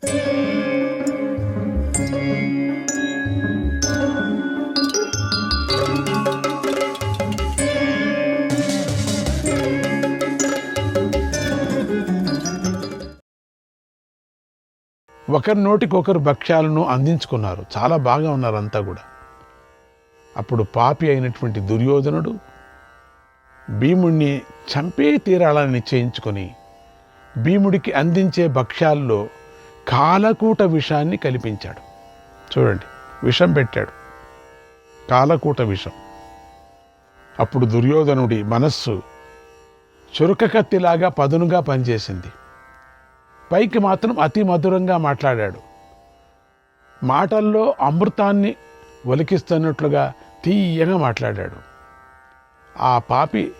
ఒకరి నోటికొకరు భక్ష్యాలను అందించుకున్నారు. చాలా బాగా ఉన్నారు అంతా కూడా. అప్పుడు పాపి అయినటువంటి దుర్యోధనుడు భీముణ్ణి చంపే తీరాలని నిశ్చయించుకొని భీముడికి అందించే భక్ష్యాల్లో కాలకూట విషాన్ని కల్పించాడు. చూడండి, విషం పెట్టాడు, కాలకూట విషం. అప్పుడు దుర్యోధనుడి మనస్సు చురుక కత్తిలాగా పదునుగా పనిచేసింది. పైకి మాత్రం అతి మధురంగా మాట్లాడాడు. మాటల్లో అమృతాన్ని ఒలికిస్తున్నట్లుగా తీయగా మాట్లాడాడు. ఆ పాపి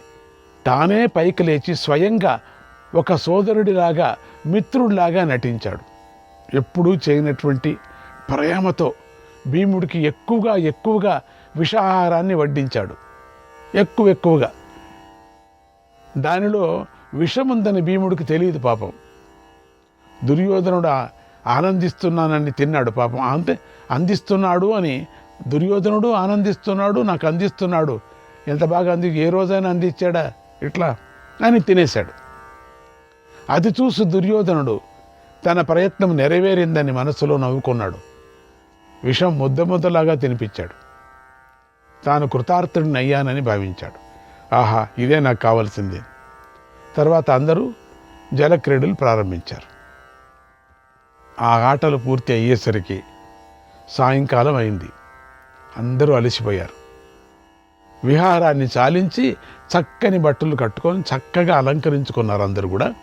తానే పైకి లేచి స్వయంగా ఒక సోదరుడిలాగా, మిత్రుడిలాగా నటించాడు. ఎప్పుడూ చేయనటువంటి ప్రేమతో భీముడికి ఎక్కువగా విషాహారాన్ని వడ్డించాడు. ఎక్కువగా. దానిలో విషముందని భీముడికి తెలియదు పాపం. దుర్యోధనుడు ఆనందిస్తున్నానని తిన్నాడు పాపం. అంతే, అందిస్తున్నాడు అని దుర్యోధనుడు ఆనందిస్తున్నాడు, నాకు అందిస్తున్నాడు, ఎంత బాగా ఏ రోజైనా అందించాడా ఇట్లా అని తినేశాడు. అది చూసి దుర్యోధనుడు తన ప్రయత్నం నెరవేరిందని మనసులో నవ్వుకున్నాడు. విషం ముద్దలాగా తినిపించాడు. తాను కృతార్థుడిని అయ్యానని భావించాడు. ఆహా, ఇదే నాకు కావాల్సింది. తర్వాత అందరూ జలక్రీడలు ప్రారంభించారు. ఆ ఆటలు పూర్తి అయ్యేసరికి సాయంకాలం అయింది. అందరూ అలసిపోయారు. విహారాన్ని చాలించి చక్కని బట్టలు కట్టుకొని చక్కగా అలంకరించుకున్నారు అందరూ కూడా.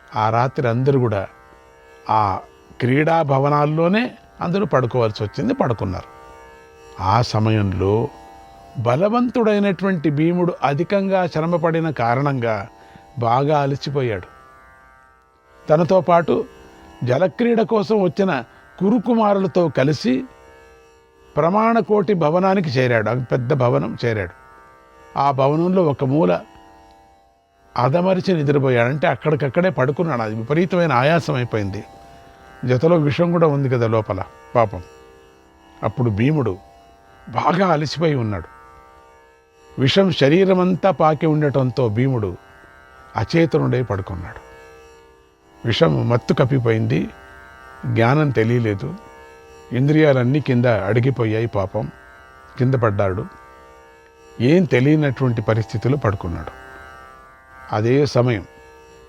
ఆ రాత్రి అందరూ కూడా ఆ క్రీడా భవనాల్లోనే అందరూ పడుకోవాల్సి వచ్చింది. పడుకున్నారు. ఆ సమయంలో బలవంతుడైనటువంటి భీముడు అధికంగా శ్రమపడిన కారణంగా బాగా అలసిపోయాడు. తనతో పాటు జలక్రీడ కోసం వచ్చిన కురుకుమారులతో కలిసి ప్రమాణకోటి భవనానికి చేరాడు. పెద్ద భవనం చేరాడు. ఆ భవనంలో ఒక మూల అదమరిచి నిద్రపోయాడు. అంటే అక్కడికక్కడే పడుకున్నాడు. అది విపరీతమైన ఆయాసం అయిపోయింది. జతలో విషం కూడా ఉంది కదా లోపల పాపం. అప్పుడు భీముడు బాగా అలసిపోయి ఉన్నాడు. విషం శరీరమంతా పాకి ఉండటంతో భీముడు అచేతనుడై పడుకున్నాడు. విషం మత్తు కప్పిపోయింది. జ్ఞానం తెలియలేదు. ఇంద్రియాలన్నీ కింద అడిగిపోయాయి. పాపం కింద పడ్డాడు. ఏం తెలియనటువంటి పరిస్థితిలో పడుకున్నాడు. అదే సమయం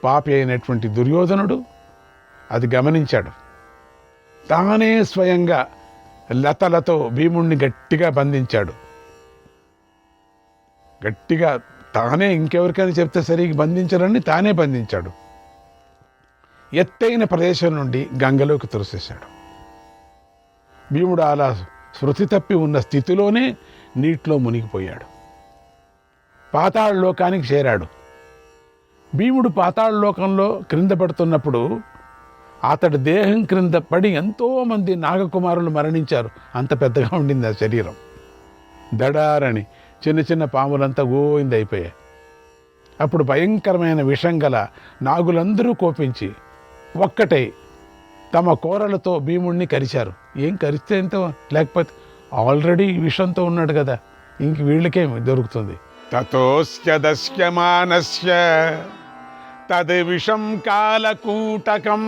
పాపి అయినటువంటి దుర్యోధనుడు అది గమనించాడు. తానే స్వయంగా లతలతో భీముణ్ణి గట్టిగా బంధించాడు. గట్టిగా తానే, ఇంకెవరికైనా చెప్తే సరిగ్గా బంధించాలని తానే బంధించాడు. ఎత్తైన ప్రదేశం నుండి గంగలోకి తోసేశాడు. భీముడు అలా స్మృతి తప్పి ఉన్న స్థితిలోనే నీటిలో మునిగిపోయాడు. పాతాళ లోకానికి చేరాడు. భీముడు పాతాళ లోకంలో క్రింద పడుతున్నప్పుడు అతడి దేహం క్రింద పడి ఎంతోమంది నాగకుమారులు మరణించారు. అంత పెద్దగా ఉండింది ఆ శరీరం. దడారని చిన్న చిన్న పాములంతా గోయిందైపోయాయి. అప్పుడు భయంకరమైన విషం గల నాగులందరూ కోపించి ఒక్కటై తమ కోరలతో భీముడిని కరిచారు. ఏం కరిస్తే ఎంత, లేకపోతే ఆల్రెడీ విషంతో ఉన్నాడు కదా, ఇంక వీళ్ళకేం దొరుకుతుంది. తతోస్య దస్యమానస్య తద్ విషం కాలకూటకం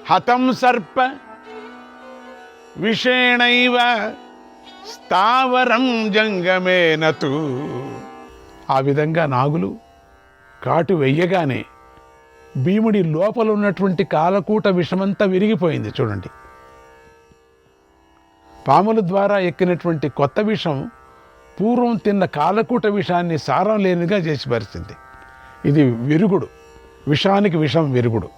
హతం సర్ప విషేణైవ స్థావరం జంగమేనతు. ఆ విధంగా నాగులు కాటు వెయ్యగానే భీముడి లోపల ఉన్నటువంటి కాలకూట విషమంతా విరిగిపోయింది. చూడండి, పాముల ద్వారా ఎక్కినటువంటి కొత్త విషం పూర్వం తిన్న కాలకూట విషాన్ని సారం లేనిగా చేసి పరిచింది. ఇది విరుగుడు, విషానికి విషం విరుగుడు.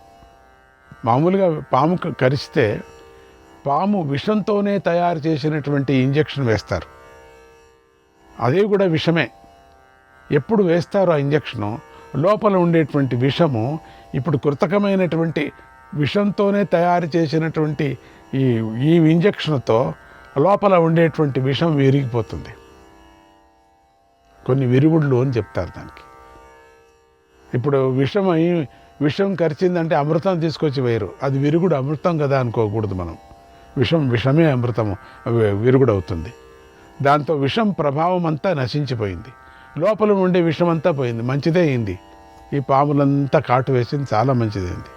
మామూలుగా పాము కరిస్తే పాము విషంతోనే తయారు చేసినటువంటి ఇంజెక్షన్ వేస్తారు. అదే కూడా విషమే. ఎప్పుడు వేస్తారో ఆ ఇంజెక్షను, లోపల ఉండేటువంటి విషము ఇప్పుడు కృతకమైనటువంటి విషంతోనే తయారు చేసినటువంటి ఈ ఇంజెక్షన్తో లోపల ఉండేటువంటి విషం విరిగిపోతుంది. కొన్ని విరుగుళ్ళు అని చెప్తారు దానికి. ఇప్పుడు విషం విషం కరిచిందంటే అమృతం తీసుకొచ్చి వేయరు. అది విరుగుడు, అమృతం కదా అనుకోకూడదు మనం. విషమే అమృతము విరుగుడు అవుతుంది. దాంతో విషం ప్రభావం అంతా నశించిపోయింది. లోపల ఉండే విషం అంతా పోయింది, మంచిదే అయింది. ఈ పాములంతా కాటు వేసింది, చాలా మంచిదైంది.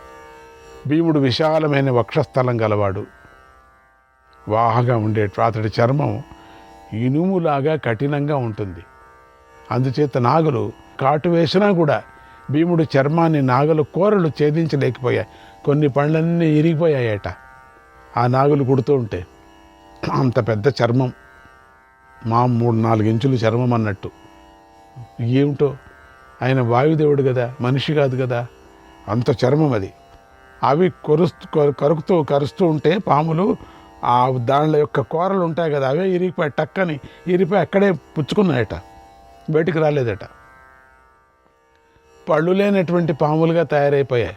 భీముడు విశాలమైన వక్షస్థలం గలవాడు, వాహగా అతడి చర్మం ఇనుములాగా కఠినంగా ఉంటుంది. అందుచేత నాగులు కాటు వేసినా కూడా భీముడు చర్మాన్ని నాగులు కూరలు ఛేదించలేకపోయాయి. కొన్ని పళ్ళన్నీ ఇరిగిపోయాయట ఆ నాగులు కుడుతూ ఉంటే. అంత పెద్ద చర్మం, 3-4 ఇంచులు చర్మం అన్నట్టు. ఏమిటో, ఆయన వాయుదేవుడు కదా, మనిషి కాదు కదా, అంత చర్మం అది. అవి కరుస్తూ ఉంటే పాములు ఆ దానిలో యొక్క కూరలు ఉంటాయి కదా, అవే ఇరిగిపోయి టక్కని ఇరిగిపోయి అక్కడే పుచ్చుకున్నాయట, బయటికి రాలేదట. పళ్ళు లేనటువంటి పాములుగా తయారైపోయాయి.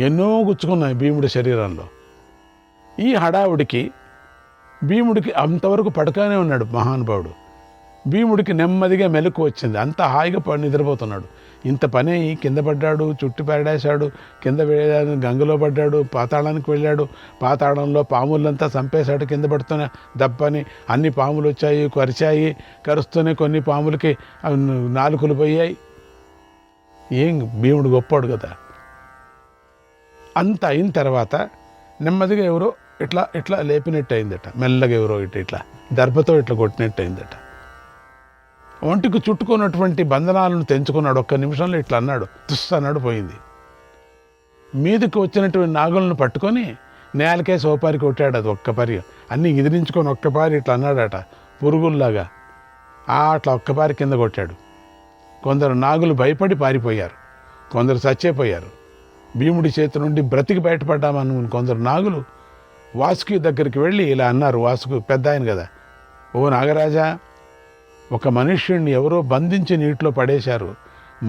ఎన్నో గుచ్చుకున్నాయి భీముడి శరీరంలో. ఈ హడావుడికి భీముడికి అంతవరకు పడుకానే ఉన్నాడు మహానుభావుడు. భీముడికి నెమ్మదిగా మెలకు వచ్చింది. అంత హాయిగా నిద్రపోతున్నాడు. ఇంత పని కింద పడ్డాడు, చుట్టు పెరడేశాడు, కింద గంగలో పడ్డాడు, పాతాళానికి వెళ్ళాడు. పాతాళంలో పాములంతా చంపేశాడు. కింద పడుతూనే దప్పని అన్ని పాములు వచ్చాయి, కరిచాయి. కరుస్తూనే కొన్ని పాములకి నాలుకలు పోయాయి. ఏం భీముడు గొప్పాడు కదా. అంత అయిన తర్వాత నెమ్మదిగా ఎవరో ఇట్లా లేపినట్టు అయిందట. మెల్లగా ఎవరో ఇట్లా దర్భతో ఇట్లా కొట్టినట్టు అయిందట. ఒంటికి చుట్టుకున్నటువంటి బంధనాలను తెంచుకున్నాడు. ఒక్క నిమిషంలో ఇట్లా అన్నాడు, తుస్స్ అన్నాడు, పోయింది. మీదకి వచ్చినటువంటి నాగులను పట్టుకొని నేలకేసి ఓపారి కొట్టాడు. అది ఒక్కపారి అన్నీ ఎదిరించుకొని ఒక్కపారి ఇట్లా అన్నాడట, పురుగుల్లాగా. అట్లా ఒక్కపారి కింద కొట్టాడు. కొందరు నాగులు భయపడి పారిపోయారు, కొందరు చచ్చేపోయారు. భీముడి చేతి నుండి బ్రతికి బయటపడ్డామని కొందరు నాగులు వాసుకి దగ్గరికి వెళ్ళి ఇలా అన్నారు. వాసుకు పెద్ద ఆయన కదా, ఓ నాగరాజా, ఒక మనుష్యుడిని ఎవరో బంధించి నీటిలో పడేశారు.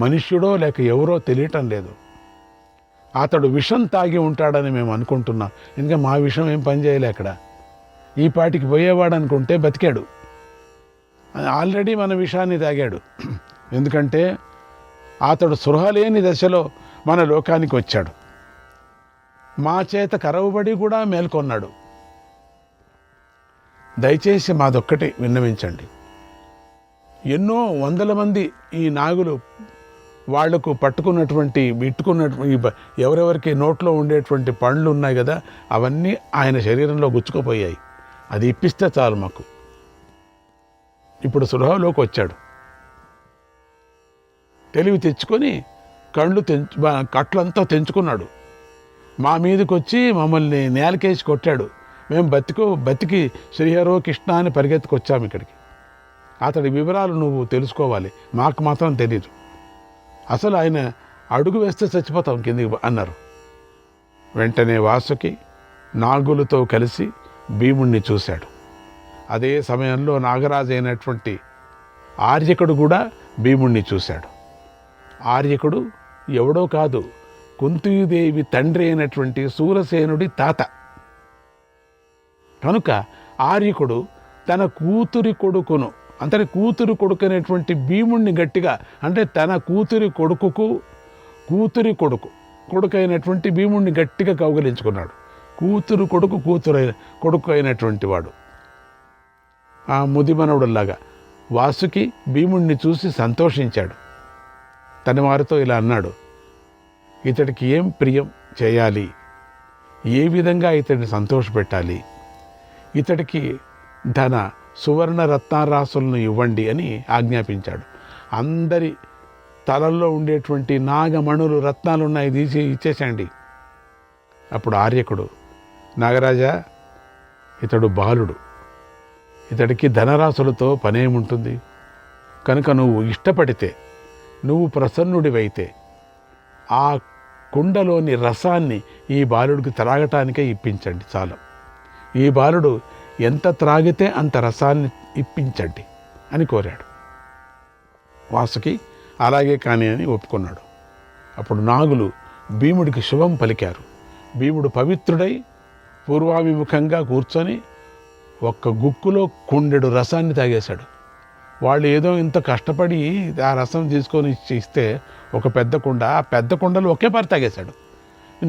మనుష్యుడో లేక ఎవరో తెలియటం లేదు. అతడు విషం తాగి ఉంటాడని మేము అనుకుంటున్నాం. ఇంకా మా విషం ఏం పనిచేయలే అక్కడ. ఈ పాటికి పోయేవాడు అనుకుంటే బతికాడు. ఆల్రెడీ మన విషాన్ని తాగాడు. ఎందుకంటే అతడు సృహలేని దశలో మన లోకానికి వచ్చాడు. మా చేత కరవబడి కూడా మేల్కొన్నాడు. దయచేసి మాదొక్కటి విన్నవించండి. ఎన్నో వందల మంది ఈ నాగులు వాళ్లకు పట్టుకున్నటువంటి ఎవరెవరికి నోట్లో ఉండేటువంటి పండ్లు ఉన్నాయి కదా, అవన్నీ ఆయన శరీరంలో గుచ్చుకుపోయాయి. అది ఇప్పిస్తే చాలు మాకు. ఇప్పుడు సులభంలోకి వచ్చాడు. తెలివి తెచ్చుకొని కట్లంతా తెంచుకున్నాడు. మా మీదకి వచ్చి మమ్మల్ని నేలకేసి కొట్టాడు. మేము బతికి శ్రీహరో కృష్ణ అని పరిగెత్తుకొచ్చాము ఇక్కడికి. అతడి వివరాలు నువ్వు తెలుసుకోవాలి, మాకు మాత్రం తెలీదు. అసలు ఆయన అడుగు వేస్తే చచ్చిపోతాం కిందికి అన్నారు. వెంటనే వాసుకి నాగులతో కలిసి భీముణ్ణి చూశాడు. అదే సమయంలో నాగరాజు అయినటువంటి ఆర్యకుడు కూడా భీముణ్ణి చూశాడు. ఆర్యకుడు ఎవడో కాదు, కుంతీదేవి తండ్రి అయినటువంటి సూరసేనుడి తాత. కనుక ఆర్యకుడు తన కూతురి కొడుకును, అంతటి కూతురు కొడుకు అనేటువంటి భీముణ్ణి గట్టిగా, అంటే తన కూతురి కొడుకు అయినటువంటి భీముణ్ణి గట్టిగా కౌగిలించుకున్నాడు. కొడుకు అయినటువంటి వాడు ఆ ముదిమనవుడులాగా. వాసుకి భీముణ్ణి చూసి సంతోషించాడు. తన వారితో ఇలా అన్నాడు, ఇతడికి ఏం ప్రియం చేయాలి, ఏ విధంగా ఇతడిని సంతోషపెట్టాలి, ఇతడికి ధన సువర్ణ రత్నారాసులను ఇవ్వండి అని ఆజ్ఞాపించాడు. అందరి తలల్లో ఉండేటువంటి నాగమణులు రత్నాలు ఉన్నాయి, తీసి ఇచ్చేసండి. అప్పుడు ఆర్యకుడు, నాగరాజా, ఇతడు బాలుడు, ఇతడికి ధనరాశులతో పనేముంటుంది. కనుక నువ్వు ఇష్టపడితే, నువ్వు ప్రసన్నుడివైతే ఆ కుండలోని రసాన్ని ఈ బాలుడికి త్రాగటానికే ఇప్పించండి చాలు. ఈ బాలుడు ఎంత త్రాగితే అంత రసాన్ని ఇప్పించండి అని కోరాడు. వాసుకి అలాగే కాని అని ఒప్పుకున్నాడు. అప్పుడు నాగులు భీముడికి శుభం పలికారు. భీముడు పవిత్రుడై పూర్వాభిముఖంగా కూర్చొని ఒక్క గుక్కులో కుండెడు రసాన్ని తాగేశాడు. వాళ్ళు ఏదో ఇంత కష్టపడి ఆ రసం తీసుకొని ఇస్తే ఒక పెద్ద కుండ, ఆ పెద్ద కుండలు ఒకే పారి తాగేశాడు.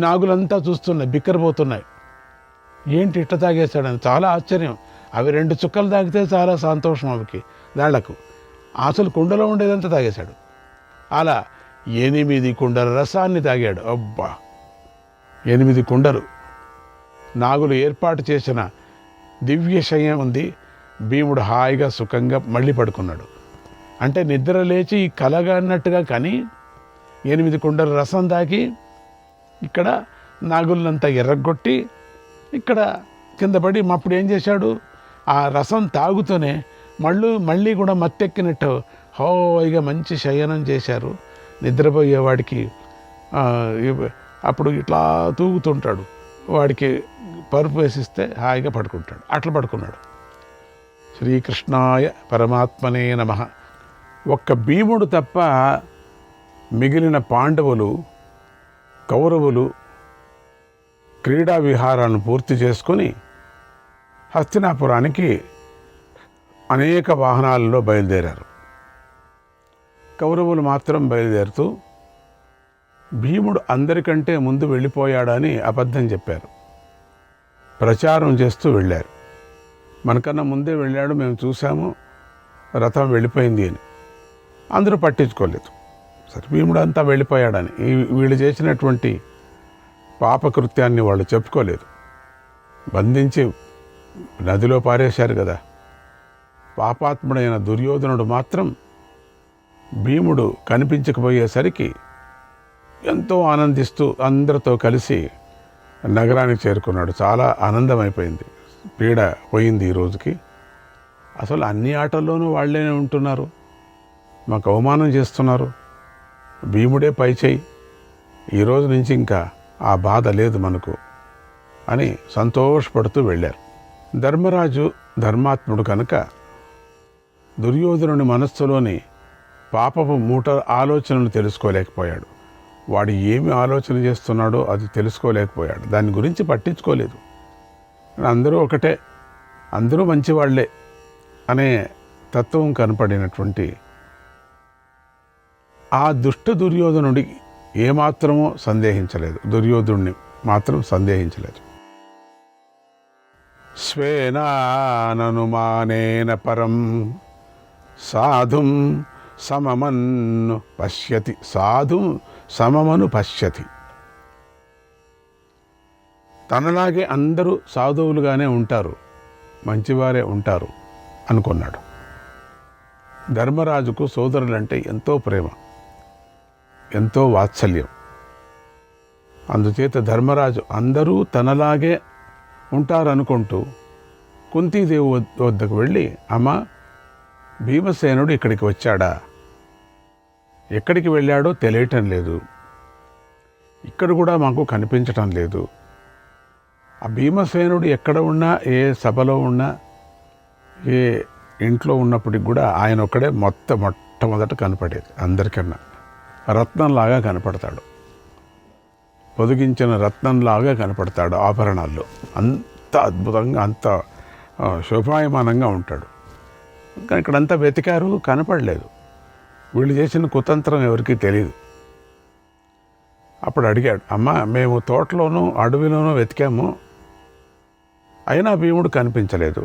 నాగులంతా చూస్తున్నాయి, బిక్కరపోతున్నాయి. ఏంటి ఇట్లా తాగేశాడని చాలా ఆశ్చర్యం. అవి 2 చుక్కలు తాగితే చాలా సంతోషం అవికి దాళ్లకు. అసలు కుండలో ఉండేదంతా తాగేశాడు. అలా 8 కుండల రసాన్ని తాగాడు. అబ్బా, 8 కుండలు. నాగులు ఏర్పాటు చేసిన దివ్య శయ్యం ఉంది. భీముడు హాయిగా సుఖంగా మళ్ళీ పడుకున్నాడు. అంటే నిద్ర లేచి కలగా అన్నట్టుగా, కానీ 8 కుండల రసం తాకి ఇక్కడ నాగులంతా ఎర్రగొట్టి ఇక్కడ కింద పడి అప్పుడు ఏం చేశాడు, ఆ రసం తాగుతూనే మళ్ళీ కూడా మత్తెక్కినట్టు హాయిగా మంచి శయనం చేశారు. నిద్రపోయేవాడికి అప్పుడు ఇట్లా తూగుతుంటాడు, వాడికి పరుపు వేసిస్తే హాయిగా పడుకుంటాడు. అట్లా పడుకున్నాడు. శ్రీకృష్ణాయ పరమాత్మనే నమః. ఒక్క భీముడు తప్ప మిగిలిన పాండవులు, కౌరవులు క్రీడా విహారాలను పూర్తి చేసుకొని హస్తినాపురానికి అనేక వాహనాలలో బయలుదేరారు. కౌరవులు మాత్రం బయలుదేరుతూ భీముడు అందరికంటే ముందు వెళ్ళిపోయాడని అబద్ధం చెప్పారు. ప్రచారం చేస్తూ వెళ్ళారు. మనకన్నా ముందే వెళ్ళాడు, మేము చూసాము, రథం వెళ్ళిపోయింది అని. అందరూ పట్టించుకోలేదు. సరే, భీముడు అంతా వెళ్ళిపోయాడని వీళ్ళు చేసినటువంటి పాపకృత్యాన్ని వాళ్ళు చెప్పుకోలేదు. బంధించి నదిలో పారేశారు కదా. పాపాత్ముడైన దుర్యోధనుడు మాత్రం భీముడు కనిపించకపోయేసరికి ఎంతో ఆనందిస్తూ అందరితో కలిసి నగరానికి చేరుకున్నాడు. చాలా ఆనందమైపోయింది, పీడ పోయింది ఈ రోజుకి. అసలు అన్ని ఆటల్లోనూ వాళ్ళేనే ఉంటున్నారు, మాకు అవమానం చేస్తున్నారు, భీముడే పై చేయి, ఈరోజు నుంచి ఇంకా ఆ బాధ లేదు మనకు అని సంతోషపడుతూ వెళ్ళారు. ధర్మరాజు ధర్మాత్ముడు కనుక దుర్యోధనుని మనస్సులోని పాపపు మూట ఆలోచనలు తెలుసుకోలేకపోయాడు. వాడు ఏమి ఆలోచన చేస్తున్నాడో అది తెలుసుకోలేకపోయాడు. దాని గురించి పట్టించుకోలేదు. అందరూ ఒకటే, అందరూ మంచివాళ్లే అనే తత్వం కనపడినటువంటి ఆ దుష్ట దుర్యోధనుడికి ఏమాత్రమో సందేహించలేదు. దుర్యోధనుడిని మాత్రం సందేహించలేదు. స్వేనాననుమానేన పరం సాధుం సమమన్ను పశ్యతి. సాధుం సమమను పశ్యతి. తనలాగే అందరూ సాధువులుగానే ఉంటారు, మంచివారే ఉంటారు అనుకున్నాడు. ధర్మరాజుకు సోదరులంటే ఎంతో ప్రేమ, ఎంతో వాత్సల్యం. అందుచేత ధర్మరాజు అందరూ తనలాగే ఉంటారనుకుంటూ కుంతీదేవి వద్దకు వెళ్ళి, అమ్మ, భీమసేనుడు ఇక్కడికి వచ్చాడా? ఎక్కడికి వెళ్ళాడో తెలియటం లేదు, ఇక్కడ కూడా మాకు కనిపించటం లేదు. ఆ భీమసేనుడు ఎక్కడ ఉన్నా, ఏ సభలో ఉన్నా, ఏ ఇంట్లో ఉన్నప్పటికి కూడా ఆయన ఒక్కడే మొట్టమొదట కనపడేది. అందరికన్నా రత్నంలాగా కనపడతాడు, పొదిగించిన రత్నంలాగా కనపడతాడు. ఆభరణాల్లో అంత అద్భుతంగా, అంత శోభాయమానంగా ఉంటాడు. కానీ ఇక్కడంతా వెతికారు, కనపడలేదు. వీళ్ళు చేసిన కుతంత్రం ఎవరికీ తెలియదు. అప్పుడు అడిగాడు, అమ్మ, మేము తోటలోనూ అడవిలోనూ వెతికాము, అయినా భీముడు కనిపించలేదు.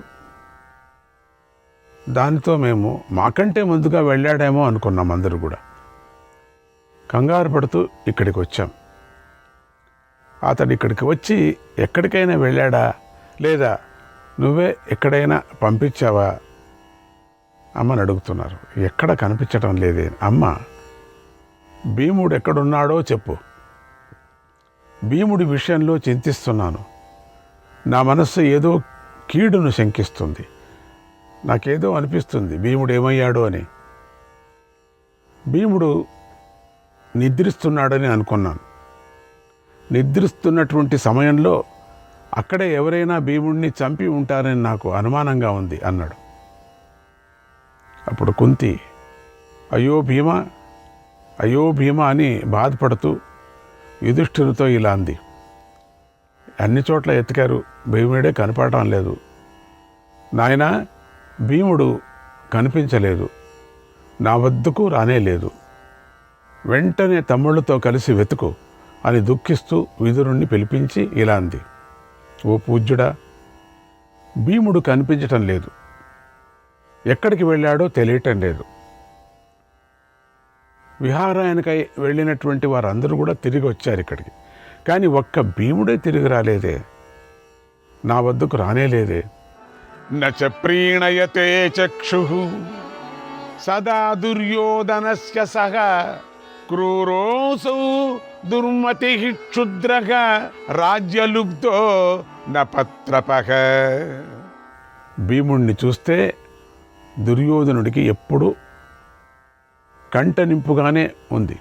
దానితో మేము మాకంటే ముందుగా వెళ్ళాడేమో అనుకున్నాం. అందరూ కూడా కంగారు పడుతూ ఇక్కడికి వచ్చాం. అతడు ఇక్కడికి వచ్చి ఎక్కడికైనా వెళ్ళాడా, లేదా నువ్వే ఎక్కడైనా పంపించావా అమ్మని అడుగుతున్నారు. ఎక్కడ కనిపించటం లేదే. అమ్మ, భీముడు ఎక్కడున్నాడో చెప్పు. భీముడి విషయంలో చింతిస్తున్నాను. నా మనస్సు ఏదో కీడును శంకిస్తుంది. నాకేదో అనిపిస్తుంది భీముడు ఏమయ్యాడో అని. భీముడు నిద్రిస్తున్నాడని అనుకున్నాను. నిద్రిస్తున్నటువంటి సమయంలో అక్కడే ఎవరైనా భీముడిని చంపి ఉంటారని నాకు అనుమానంగా ఉంది అన్నాడు. అప్పుడు కుంతి, అయ్యో భీమా, అయ్యో భీమా అని బాధపడుతూ యుధిష్ఠిరుతో ఇలా అంది. అన్ని చోట్ల ఎతికారు, భీముడే కనపడటం లేదు. నాయనా, భీముడు కనిపించలేదు, నా వద్దకు రానే లేదు. వెంటనే తమ్ముళ్ళతో కలిసి వెతుకు అని దుఃఖిస్తూ విదురుణ్ణి పిలిపించి ఇలా అంది. ఓ పూజ్యుడా, భీముడు కనిపించటం లేదు. ఎక్కడికి వెళ్ళాడో తెలియటం లేదు. విహారానికై వెళ్ళినటువంటి వారందరూ కూడా తిరిగి వచ్చారు ఇక్కడికి. కానీ ఒక్క భీముడే తిరిగి రాలేదే, నా వద్దకు రానేలేదే. నచ ప్రీణయతే చక్షు సదా దుర్యోధనస్య సహ క్రూరోసౌ దుర్మతి క్షుద్రః రాజ్యలుబ్ధో న పత్రపః. భీముణ్ణి చూస్తే దుర్యోధనుడికి ఎప్పుడు కంటనింపుగానే ఉంది,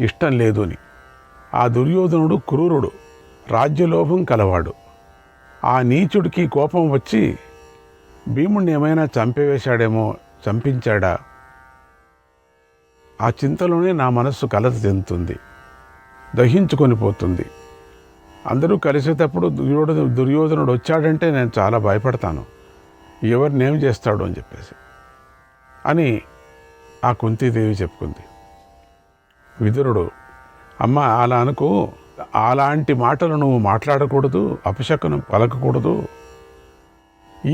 ఇష్టం లేదు అని. ఆ దుర్యోధనుడు క్రూరుడు, రాజ్యలోభం కలవాడు. ఆ నీచుడికి కోపం వచ్చి భీముణ్ణి ఏమైనా చంపివేశాడేమో, చంపించాడా? ఆ చింతలోనే నా మనస్సు కలత చెందుతుంది, దహించుకొని పోతుంది. అందరూ కలిసేటప్పుడు దుర్యోధనుడు వచ్చాడంటే నేను చాలా భయపడతాను, ఎవరినేం చేస్తాడు అని చెప్పేసి అని ఆ కుంతీదేవి చెప్పుకుంది. విదురుడు, అమ్మ అలా అనుకో, అలాంటి మాటలు నువ్వు మాట్లాడకూడదు, అపశకునం పలకకూడదు.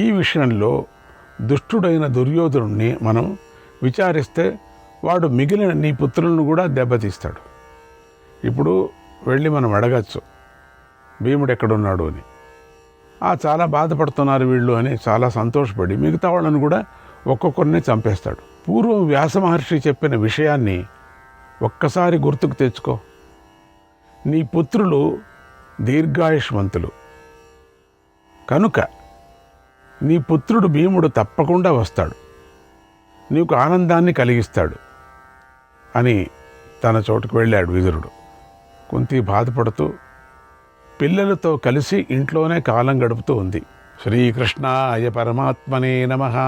ఈ విషయంలో దుష్టుడైన దుర్యోధనుడిని మనం విచారిస్తే వాడు మిగిలిన నీ పుత్రులను కూడా దెబ్బతీస్తాడు. ఇప్పుడు వెళ్ళి మనం అడగచ్చు భీముడు ఎక్కడున్నాడు అని. చాలా బాధపడుతున్నారు వీళ్ళు అని చాలా సంతోషపడి మిగతా వాళ్ళని కూడా ఒక్కొక్కరిని చంపేస్తాడు. పూర్వం వ్యాస మహర్షి చెప్పిన విషయాన్ని ఒక్కసారి గుర్తుకు తెచ్చుకో. నీ పుత్రులు దీర్ఘాయుష్మంతులు కనుక నీ పుత్రుడు భీముడు తప్పకుండా వస్తాడు, నీకు ఆనందాన్ని కలిగిస్తాడు అని తన చోటుకు వెళ్ళాడు విదురుడు. కుంతి బాధపడుతూ పిల్లలతో కలిసి ఇంట్లోనే కాలం గడుపుతూ ఉంది. శ్రీకృష్ణాయ పరమాత్మనే నమః.